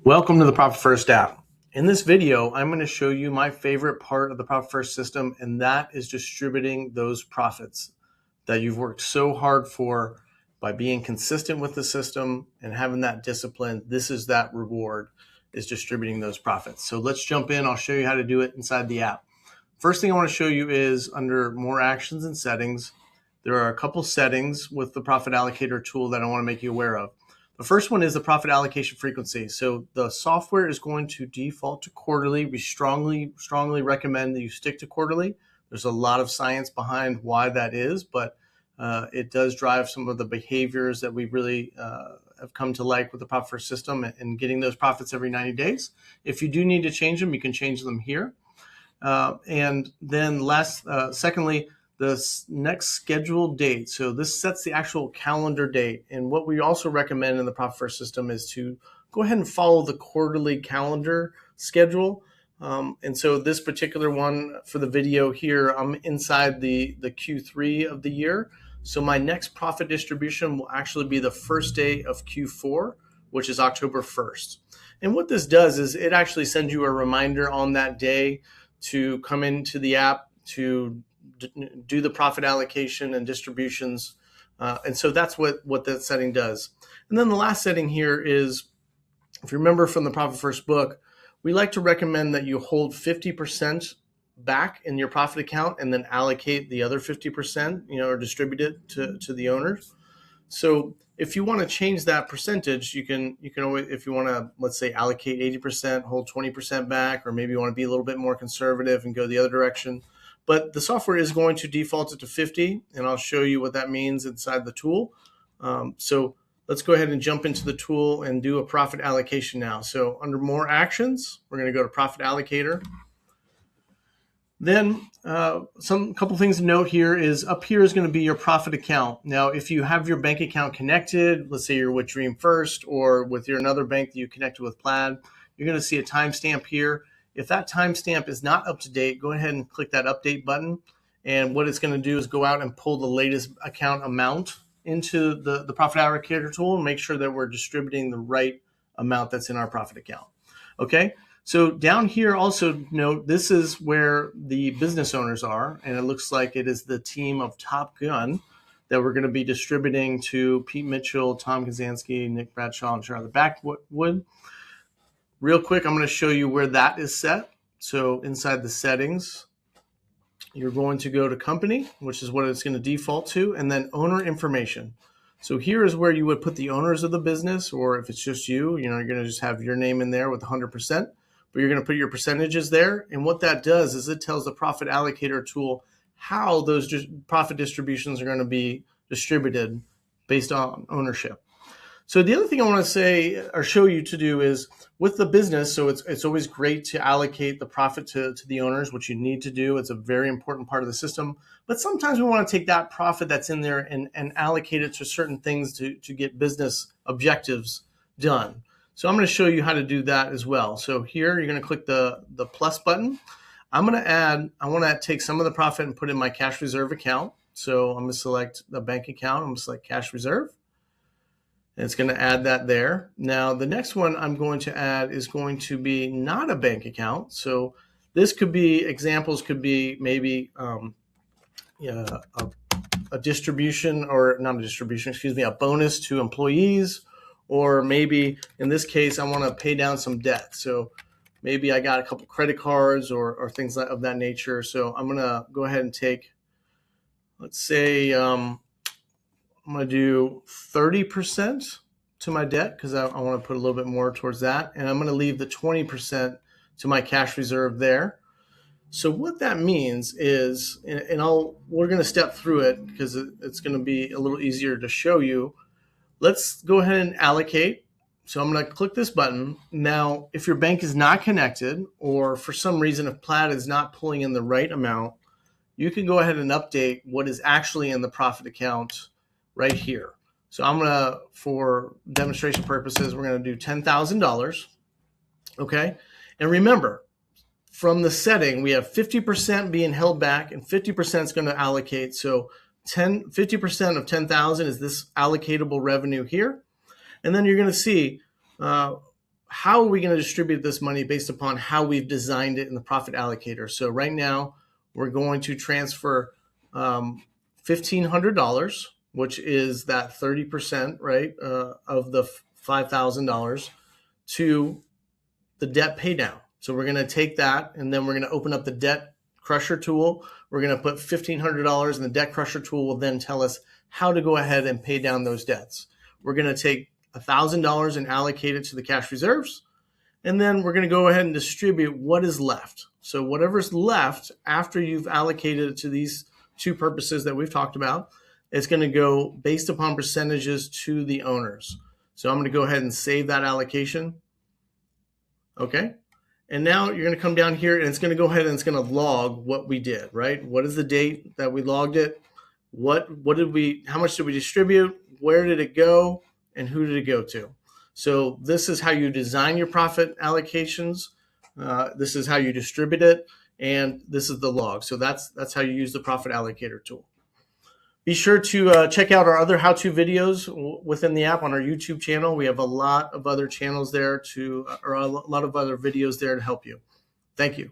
Welcome to the Profit First app. In this video, I'm going to show you my favorite part of the Profit First system, and that is distributing those profits that you've worked so hard for by being consistent with the system and having that discipline. This is that reward, is distributing those profits. So let's jump in. I'll show you how to do it inside the app. First thing I want to show you is under More Actions and Settings. There are a couple settings with the Profit Allocator tool that I want to make you aware of. The first one is the profit allocation frequency. So the software is going to default to quarterly. We strongly recommend that you stick to quarterly. There's a lot of science behind why that is, but it does drive some of the behaviors that we really have come to like with the Profit First system and getting those profits every 90 days. If you do need to change them, you can change them here. And then secondly, the next scheduled date. So this sets the actual calendar date. And what we also recommend in the Profit First system is to go ahead and follow the quarterly calendar schedule. And so this particular one for the video here, I'm inside the Q3 of the year. So my next profit distribution will actually be the first day of Q4, which is October 1st. And what this does is it actually sends you a reminder on that day to come into the app to do the profit allocation and distributions. And so that's what that setting does. And then the last setting here is, if you remember from the Profit First book, we like to recommend that you hold 50% back in your profit account and then allocate the other 50%, or distribute it to the owners. So if you want to change that percentage, you can always, if you want to, let's say, allocate 80%, hold 20% back, or maybe you want to be a little bit more conservative and go the other direction. But the software is going to default it to 50, and I'll show you what that means inside the tool. So let's go ahead and jump into the tool and do a profit allocation now. So under More Actions, we're going to go to Profit Allocator. Then couple things to note here is up here is going to be your profit account. Now, if you have your bank account connected, let's say you're with Dream First or with your another bank that you connected with Plaid, you're going to see a timestamp here. If that timestamp is not up to date, go ahead and click that update button. And what it's going to do is go out and pull the latest account amount into the Profit Allocator tool and make sure that we're distributing the right amount that's in our profit account. Okay, so down here also note this is where the business owners are, and it looks like it is the team of Top Gun that we're going to be distributing to: Pete Mitchell, Tom Kazansky, Nick Bradshaw, and Charlie Backwood. Real quick, I'm going to show you where that is set. So inside the settings, you're going to go to company, which is what it's going to default to, and then owner information. So here is where you would put the owners of the business, or if it's just you, you're going to just have your name in there with 100%, but you're going to put your percentages there. And what that does is it tells the Profit Allocator tool how those profit distributions are going to be distributed based on ownership. So the other thing I want to say or show you to do is with the business, so it's always great to allocate the profit to the owners, which you need to do. It's a very important part of the system. But sometimes we want to take that profit that's in there and allocate it to certain things to get business objectives done. So I'm going to show you how to do that as well. So here you're going to click the plus button. I want to take some of the profit and put in my cash reserve account. So I'm going to select the bank account. I'm going to select cash reserve. And it's going to add that there. Now, the next one I'm going to add is going to be not a bank account. So this could be, examples could be maybe a distribution, or not a distribution, excuse me, a bonus to employees, or maybe in this case, I want to pay down some debt. So maybe I got a couple credit cards or things of that nature. So I'm going to go ahead and take, let's say, I'm going to do 30% to my debt because I want to put a little bit more towards that. And I'm going to leave the 20% to my cash reserve there. So what that means is, we're going to step through it because it's going to be a little easier to show you. Let's go ahead and allocate. So I'm going to click this button. Now, if your bank is not connected, or for some reason, if Plaid is not pulling in the right amount, you can go ahead and update what is actually in the profit account right here. So I'm going to, for demonstration purposes, we're going to do $10,000. Okay. And remember, from the setting, we have 50% being held back and 50% is going to allocate. So 50% of 10,000 is this allocatable revenue here. And then you're going to see how are we going to distribute this money based upon how we've designed it in the profit allocator? So right now we're going to transfer $1,500, which is that 30%, right, of the $5,000 to the debt pay down. So we're going to take that and then we're going to open up the debt crusher tool. We're going to put $1,500 and the debt crusher tool will then tell us how to go ahead and pay down those debts. We're going to take $1,000 and allocate it to the cash reserves. And then we're going to go ahead and distribute what is left. So whatever's left after you've allocated it to these two purposes that we've talked about, it's going to go based upon percentages to the owners. So I'm going to go ahead and save that allocation. Okay. And now you're going to come down here and it's going to go ahead and it's going to log what we did, right? What is the date that we logged it? How much did we distribute? Where did it go? And who did it go to? So this is how you design your profit allocations. This is how you distribute it. And this is the log. So that's how you use the profit allocator tool. Be sure to check out our other how-to videos within the app on our YouTube channel. We have a lot of other channels there or a lot of other videos there to help you. Thank you.